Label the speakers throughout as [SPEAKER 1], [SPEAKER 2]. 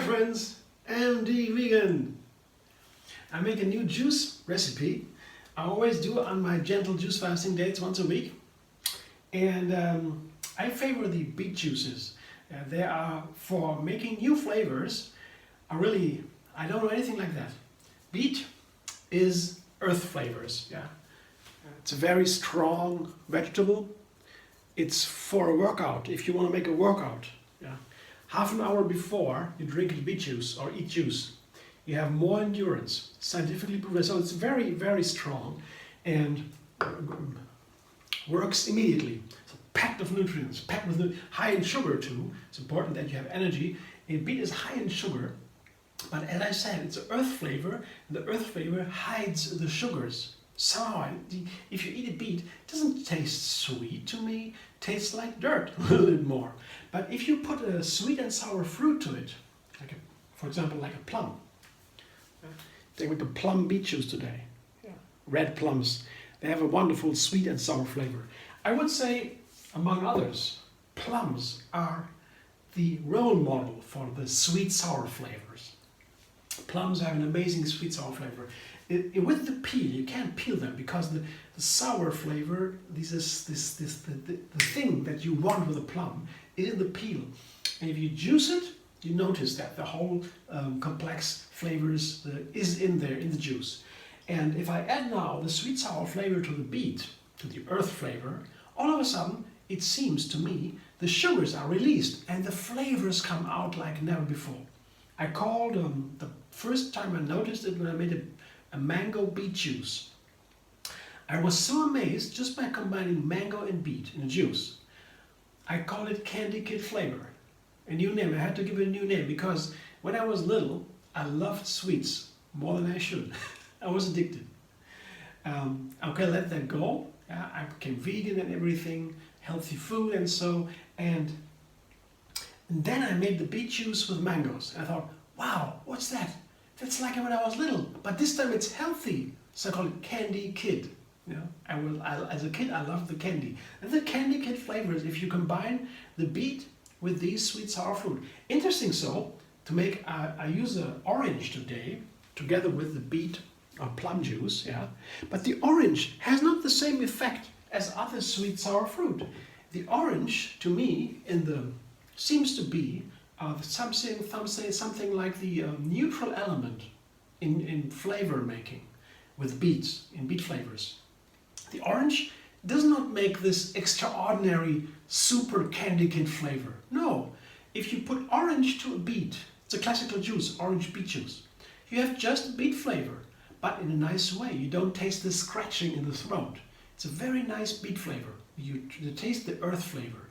[SPEAKER 1] friends, MD Vegan. I make a new juice recipe. I always do it on my Gentle Juicefasting dates once a week. And I favor the beet juices. They are for making new flavors. I don't know anything like that. Beet is earth flavors. Yeah, it's a very strong vegetable. It's for a workout. If you want to make a workout, yeah, half an hour before you drink beet juice or eat juice, you have more endurance, scientifically proven. So it's very, very strong and works immediately. So packed with nutrients, packed with high in sugar too. It's important that you have energy. And beet is high in sugar, but as I said, it's an earth flavor. And the earth flavor hides the sugars. Somehow, if you eat a beet, it doesn't taste sweet to me. It tastes like dirt a little bit more. But if you put a sweet and sour fruit to it, for example, like a plum. Take a plum beet juice today. Yeah. Red plums. They have a wonderful sweet and sour flavor. I would say, among others, plums are the role model for the sweet sour flavors. Plums have an amazing sweet sour flavor. With the peel, you can't peel them because the sour flavor, the thing that you want with a plum is in the peel. And if you juice it, you notice that the whole complex flavors is in there in the juice. And if I add now the sweet sour flavor to the beet, to the earth flavor, all of a sudden it seems to me the sugars are released and the flavors come out like never before. I called the first time I noticed it when I made a mango beet juice. I was so amazed just by combining mango and beet in a juice. I called it Candy Kid flavor. A new name. I had to give it a new name because when I was little, I loved sweets more than I should. I was addicted. Okay, let that go. I became vegan and everything, healthy food and then I made the beet juice with mangoes. And I thought, wow, what's that? That's like when I was little, but this time it's healthy. So I call it Candy Kid. You know, as a kid, I loved the candy. And the Candy Kid flavors, if you combine the beet with these sweet sour fruit. Interesting, so to make, I use an orange today together with the beet or plum juice, yeah. But the orange has not the same effect as other sweet sour fruit. The orange, to me, seems to be something like the neutral element in flavor making with beets, in beet flavors. The orange does not make this extraordinary super Candy Kid flavor. No, if you put orange to a beet, it's a classical juice, orange beet juice. You have just beet flavor, but in a nice way. You don't taste the scratching in the throat. It's a very nice beet flavor. You taste the earth flavor.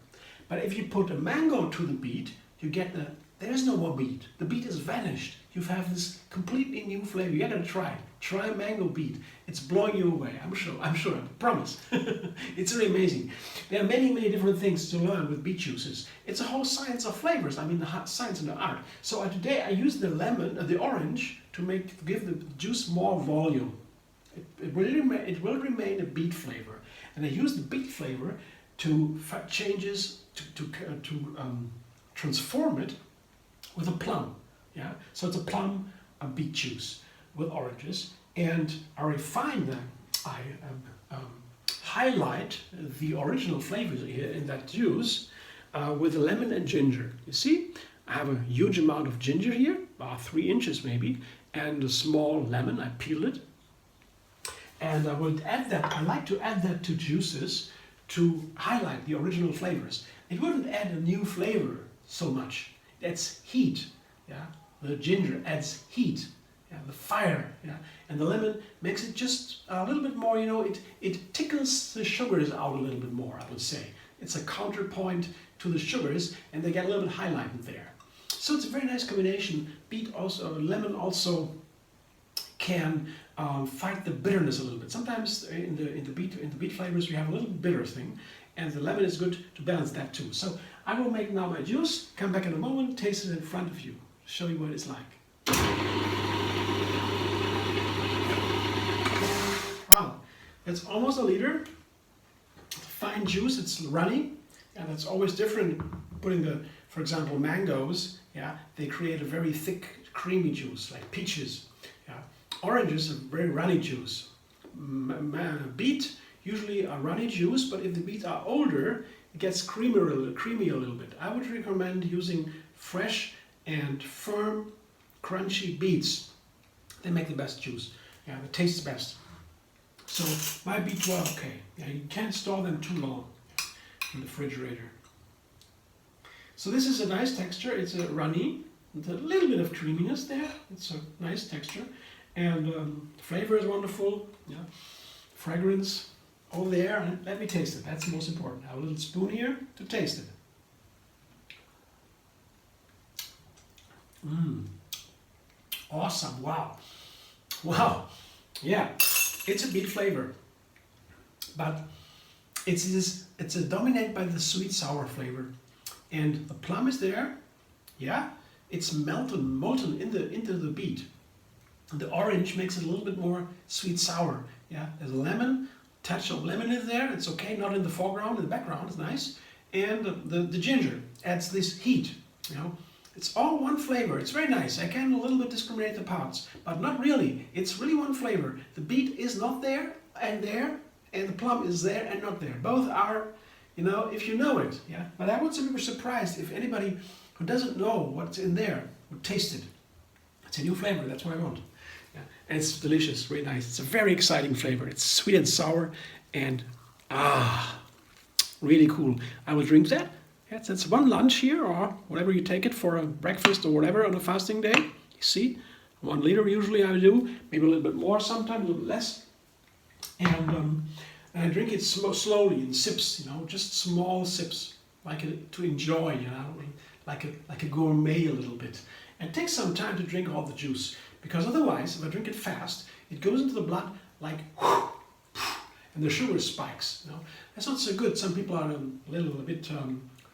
[SPEAKER 1] But if you put a mango to the beet, you get there's no more beet. The beet has vanished. You have this completely new flavor. You gotta try it. Try mango beet. It's blowing you away. I'm sure. I promise. It's really amazing. There are many, many different things to learn with beet juices. It's a whole science of flavors. I mean, the science and the art. So today I use the the orange to give the juice more volume. It will remain a beet flavor, and I use the beet flavor to transform it with a plum. Yeah, so it's a beet juice with oranges, and I refine them. I highlight the original flavors here in that juice with lemon and ginger. You see, I have a huge amount of ginger here, about 3 inches maybe, and a small lemon. I peel it, and I will add that. I like to add that to juices to highlight the original flavors. It wouldn't add a new flavor so much. That's heat. Yeah, the ginger adds heat. Yeah, the fire. Yeah, and the lemon makes it just a little bit more. You know, it tickles the sugars out a little bit more. I would say it's a counterpoint to the sugars, and they get a little bit highlighted there. So it's a very nice combination. Lemon also can fight the bitterness a little bit. Sometimes in the beet flavors we have a little bitter thing, and the lemon is good to balance that too. So I will make now my juice. Come back in a moment, taste it in front of you, show you what it's like. Wow, that's almost a liter. Fine juice. It's runny, and it's always different putting for example, mangoes yeah, they create a very thick, creamy juice, like peaches. Yeah. Oranges are very runny juice. Beet usually a runny juice, but if the beets are older, it gets creamy a little bit. I would recommend using fresh and firm, crunchy beets. They make the best juice. Yeah, it tastes best. So my beets were okay. Yeah, you can't store them too long in the refrigerator. So this is a nice texture. It's a runny, with a little bit of creaminess there. It's a nice texture, and flavor is wonderful. Yeah, fragrance all there. And let me taste it. That's the most important. I have a little spoon here to taste it. Awesome! Wow, wow. Yeah, it's a beet flavor, but it's dominated by the sweet sour flavor, and the plum is there. Yeah, it's molten into the beet. The orange makes it a little bit more sweet sour. Yeah, there's a lemon, touch of lemon in there. It's okay, not in the foreground, in the background. It's nice, and the ginger adds this heat. You know, it's all one flavor. It's very nice. I can a little bit discriminate the parts, but not really. It's really one flavor. The beet is not there, and the plum is there and not there. Both are, you know, if you know it. Yeah. But I would be surprised if anybody who doesn't know what's in there would taste it. It's a new flavor. That's what I want. Yeah. And it's delicious. Really nice. It's a very exciting flavor. It's sweet and sour, and really cool. I will drink that. That's one lunch here, or whatever you take it for a breakfast or whatever on a fasting day. You see, 1 liter usually I do, maybe a little bit more sometimes, a little less. And I drink it slowly in sips, you know, just small sips, to enjoy, you know, like a gourmet a little bit. And it takes some time to drink all the juice, because otherwise, if I drink it fast, it goes into the blood like whoosh, and the sugar spikes. You know, that's not so good. Some people are a bit.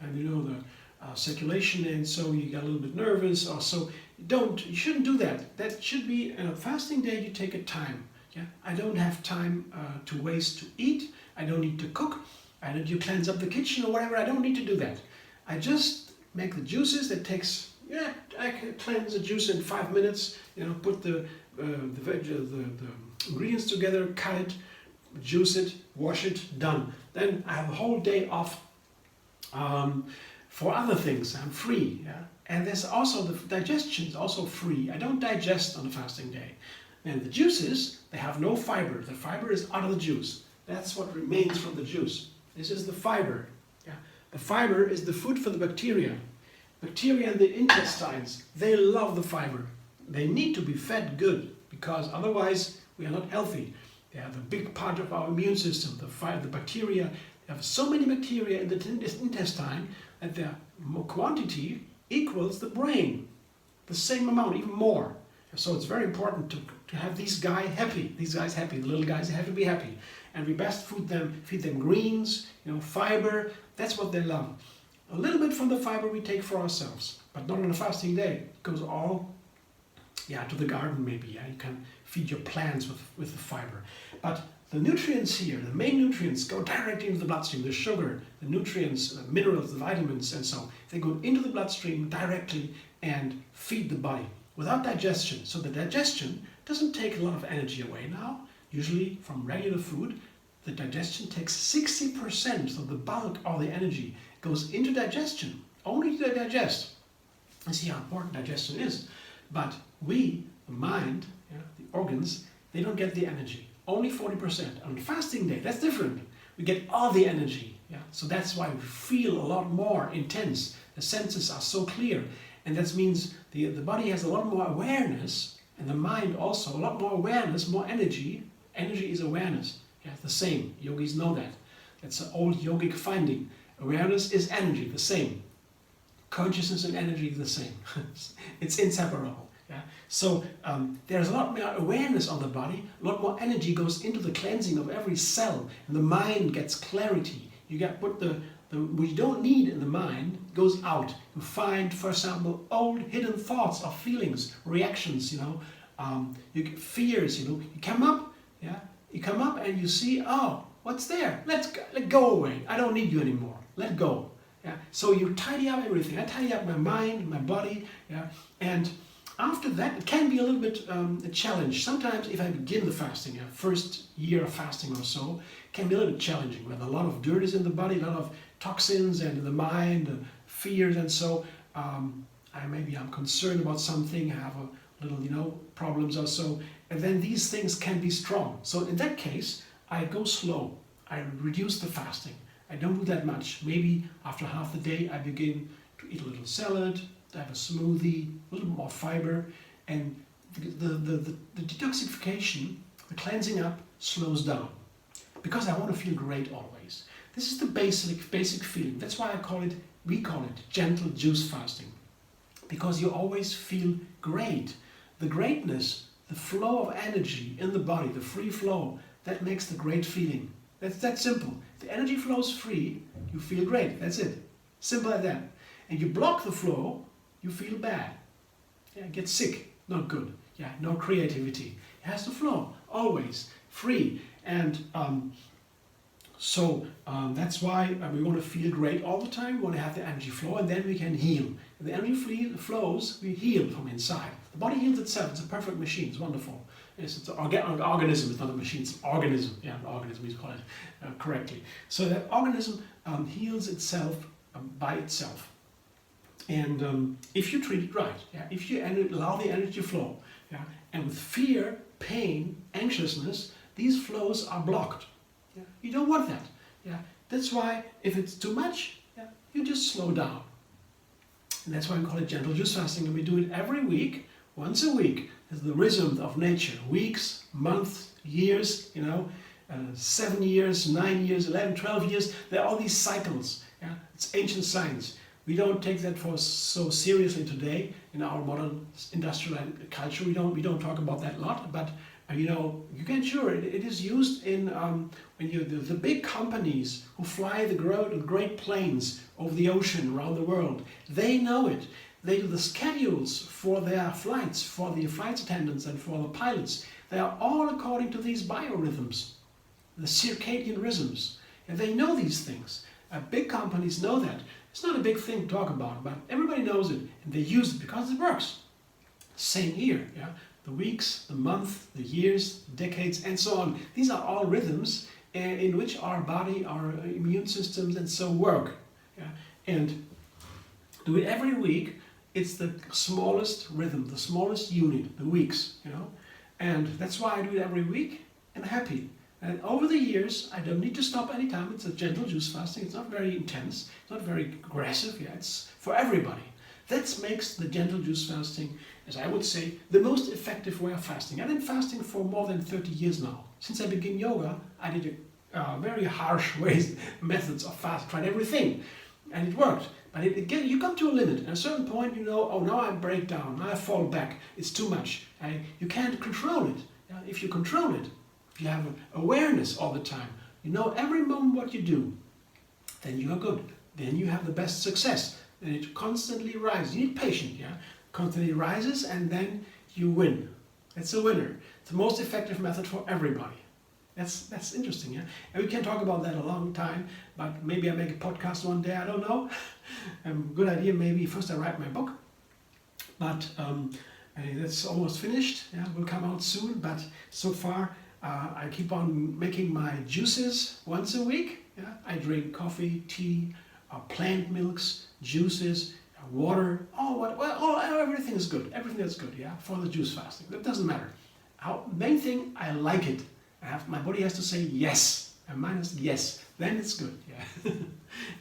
[SPEAKER 1] And you know, the circulation, and so you get a little bit nervous, or so you shouldn't do that. That should be a fasting day. You take a time. Yeah, I don't have time to waste to eat. I don't need to cook. I don't need to cleanse up the kitchen or whatever. I don't need to do that. I just make the juices. That takes, yeah, I can cleanse the juice in 5 minutes. You know, put the ingredients together, cut it, juice it, wash it, done. Then I have a whole day off. For other things, I'm free, yeah? And there's also the digestion is also free. I don't digest on a fasting day. And the juices, they have no fiber. The fiber is out of the juice. That's what remains from the juice. This is the fiber. Yeah? The fiber is the food for the bacteria. Bacteria in the intestines, they love the fiber. They need to be fed good, because otherwise we are not healthy. They have a big part of our immune system, the bacteria. They have so many bacteria in the intestine that their quantity equals the brain. The same amount, even more. So it's very important to have these guys happy. These guys happy. The little guys have to be happy. And we best feed them greens, you know, fiber. That's what they love. A little bit from the fiber we take for ourselves, but not on a fasting day. It goes all, yeah, to the garden maybe. Yeah, you can feed your plants with the fiber. But the nutrients here, the main nutrients, go directly into the bloodstream. The sugar, the nutrients, the minerals, the vitamins, and so they go into the bloodstream directly and feed the body without digestion. So the digestion doesn't take a lot of energy away now. Usually from regular food, the digestion takes 60% of the bulk of the energy goes into digestion, only to digest. And see how important digestion is. But we, the mind, yeah, the organs, they don't get the energy. Only 40%. On fasting day, that's different. We get all the energy. Yeah? So that's why we feel a lot more intense. The senses are so clear. And that means the body has a lot more awareness, and the mind also, a lot more awareness, more energy. Energy is awareness. Yeah, the same. Yogis know that. That's an old yogic finding. Awareness is energy, the same. Consciousness and energy is the same. It's inseparable. Yeah? So there's a lot more awareness on the body, a lot more energy goes into the cleansing of every cell, and the mind gets clarity. You get what we don't need in the mind goes out. You find, for example, old hidden thoughts or feelings, reactions, you know, you get fears, you know. You come up, yeah. You come up and you see, oh, what's there? Let go away. I don't need you anymore. Let go. Yeah? So you tidy up everything. I tidy up my mind, my body, yeah? And after that, it can be a little bit a challenge. Sometimes if I begin the fasting, first year of fasting or so, can be a little bit challenging, when a lot of dirt is in the body, a lot of toxins and in the mind, fears, and so maybe I'm concerned about something, I have a little, problems or so, and then these things can be strong. So in that case, I go slow. I reduce the fasting. I don't do that much. Maybe after half the day, I begin to eat a little salad, to have a smoothie, a little more fiber, and the detoxification, the cleansing up, slows down. Because I want to feel great always. This is the basic feeling. That's why we call it gentle juice fasting. Because you always feel great. The greatness, the flow of energy in the body, the free flow, that makes the great feeling. That's that simple. If the energy flows free, you feel great. That's it. Simple as that. And you block the flow, you feel bad. Yeah, get sick. Not good. Yeah, no creativity. It has to flow. Always. Free. And that's why we want to feel great all the time. We want to have the energy flow, and then we can heal. If the energy flows, we heal from inside. The body heals itself. It's a perfect machine. It's wonderful. It's an organism. It's not a machine. It's an organism. Yeah, an organism. You call it correctly. So that organism heals itself by itself. And if you treat it right, yeah, if you allow the energy to flow, yeah, and with fear, pain, anxiousness, these flows are blocked. Yeah? You don't want that. Yeah? That's why if it's too much, yeah, you just slow down. And that's why we call it gentle juice fasting, and we do it every week, once a week. It's the rhythm of nature. Weeks, months, years, 7 years, 9 years, 11, 12 years. There are all these cycles. Yeah? It's ancient science. We don't take that so seriously today in our modern industrial culture. We don't talk about that a lot, but you can sure it is used in when the big companies who fly the great planes over the ocean around the world. They know it. They do the schedules for their flights, for the flight attendants and for the pilots. They are all according to these biorhythms, the circadian rhythms, and they know these things. Big companies know that. It's not a big thing to talk about, but everybody knows it, and they use it because it works. Same here, yeah. The weeks, the month, the years, decades, and so on. These are all rhythms in which our body, our immune systems, and so work. Yeah? And do it every week. It's the smallest rhythm, the smallest unit, the weeks. And that's why I do it every week, and I'm happy. And over the years, I don't need to stop anytime. It's a gentle juice fasting. It's not very intense. It's not very aggressive. Yeah, it's for everybody. That makes the gentle juice fasting, as I would say, the most effective way of fasting. I've been fasting for more than 30 years now. Since I began yoga, I did very harsh methods of fast. Tried everything, and it worked. But you come to a limit. At a certain point, oh, now I break down. Now I fall back. It's too much. You can't control it. If you control it, if you have awareness all the time, every moment what you do, then you are good. Then you have the best success. And it constantly rises. You need patience, yeah? Constantly rises, and then you win. It's a winner. It's the most effective method for everybody. That's interesting, yeah? And we can talk about that a long time, but maybe I make a podcast one day, I don't know. Good idea, maybe first I write my book. But that's almost finished, yeah? It will come out soon, but so far I keep on making my juices once a week. Yeah? I drink coffee, tea, plant milks, juices, water, everything is good. Everything is good, yeah, for the juice fasting. That doesn't matter. Main thing, I like it. My body has to say yes, and mine is yes. Then it's good, yeah.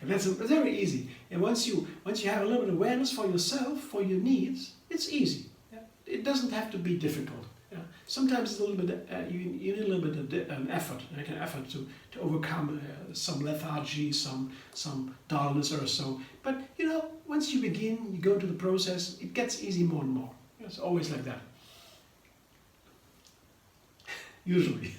[SPEAKER 1] And that's very easy. And once you have a little bit of awareness for yourself, for your needs, it's easy. Yeah? It doesn't have to be difficult. Yeah? Sometimes it's a little bit. You need a little bit of an effort, to overcome some lethargy, some dullness or so. But once you begin, you go to the process, it gets easy more and more. It's always like that. Usually.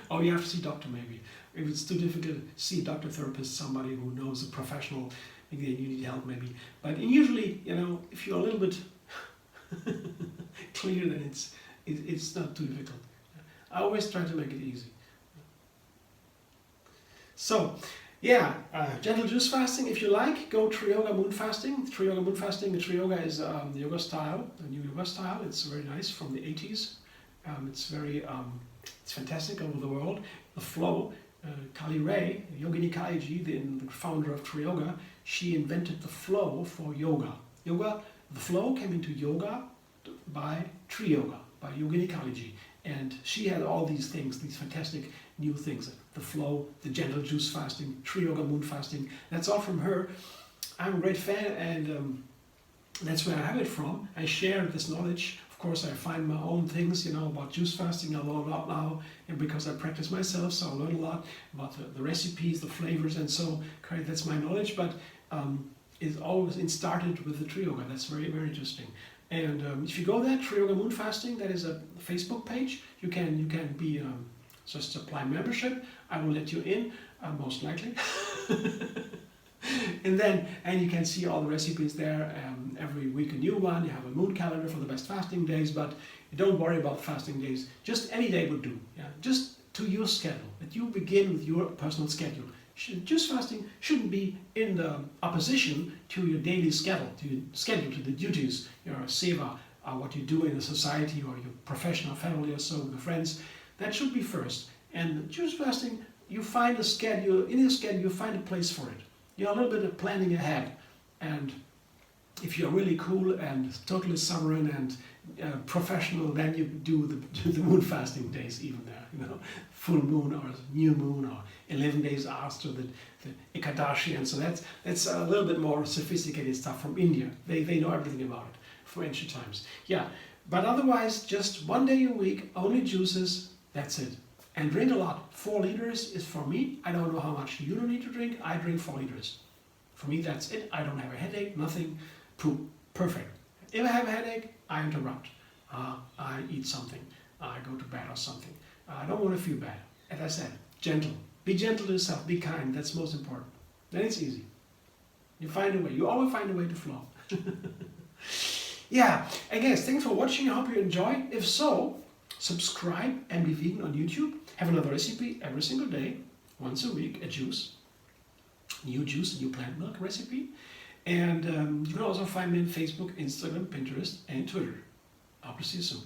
[SPEAKER 1] Or you have to see a doctor maybe. If it's too difficult, see a doctor, therapist, somebody who knows a professional, maybe you need help maybe. But usually, if you're a little bit clear, then it's not too difficult. I always try to make it easy. So, Yeah, gentle juice fasting. If you like, go Triyoga moon fasting. Triyoga moon fasting. Triyoga is the yoga style, a new yoga style. It's very nice from the 80s. It's fantastic over the world. The flow. Kali Ray, Yogini Kaiji, the founder of Triyoga, she invented the flow for yoga. The flow came into yoga by Triyoga, by Yogini Kaiji. And she had all these things, these fantastic new things. The flow, the gentle juice fasting, Triyoga moon fasting. That's all from her. I'm a great fan, and that's where I have it from. I share this knowledge. Of course, I find my own things, about juice fasting. I learn a lot now, and because I practice myself, so I learn a lot about the recipes, the flavors, and so that's my knowledge. But it started with the Triyoga. That's very, very interesting. And if you go there, Triyoga Moon Fasting, that is a Facebook page. You can be just apply membership. I will let you in, most likely. And you can see all the recipes there. Every week a new one. You have a moon calendar for the best fasting days, but don't worry about fasting days. Just any day would do. Yeah, just to your schedule. That you begin with your personal schedule. Juice fasting shouldn't be in the opposition to your daily schedule, to the duties, your seva, what you do in the society or your professional family or so, with your friends. That should be first. And juice fasting, you find a schedule. In your schedule, you find a place for it. You're a little bit of planning ahead, and if you're really cool and totally sovereign and professional, then you do the moon fasting days even there, full moon or new moon or 11 days after the Ekadashi, and so that's a little bit more sophisticated stuff from India. They know everything about it from ancient times. Yeah, but otherwise, just 1 day a week, only juices, that's it. And drink a lot. 4 liters is for me. I don't know how much you don't need to drink. I drink 4 liters. For me, that's it. I don't have a headache, nothing. Poop. Perfect. If I have a headache, I interrupt. I eat something. I go to bed or something. I don't want to feel bad. As I said, gentle. Be gentle to yourself. Be kind. That's most important. Then it's easy. You find a way. You always find a way to flow. Yeah. And guys, thanks for watching. I hope you enjoyed. If so, subscribe and be vegan on YouTube. Have another recipe every single day, once a week, a juice, new plant milk recipe. And you can also find me on Facebook, Instagram, Pinterest, and Twitter. I hope to see you soon.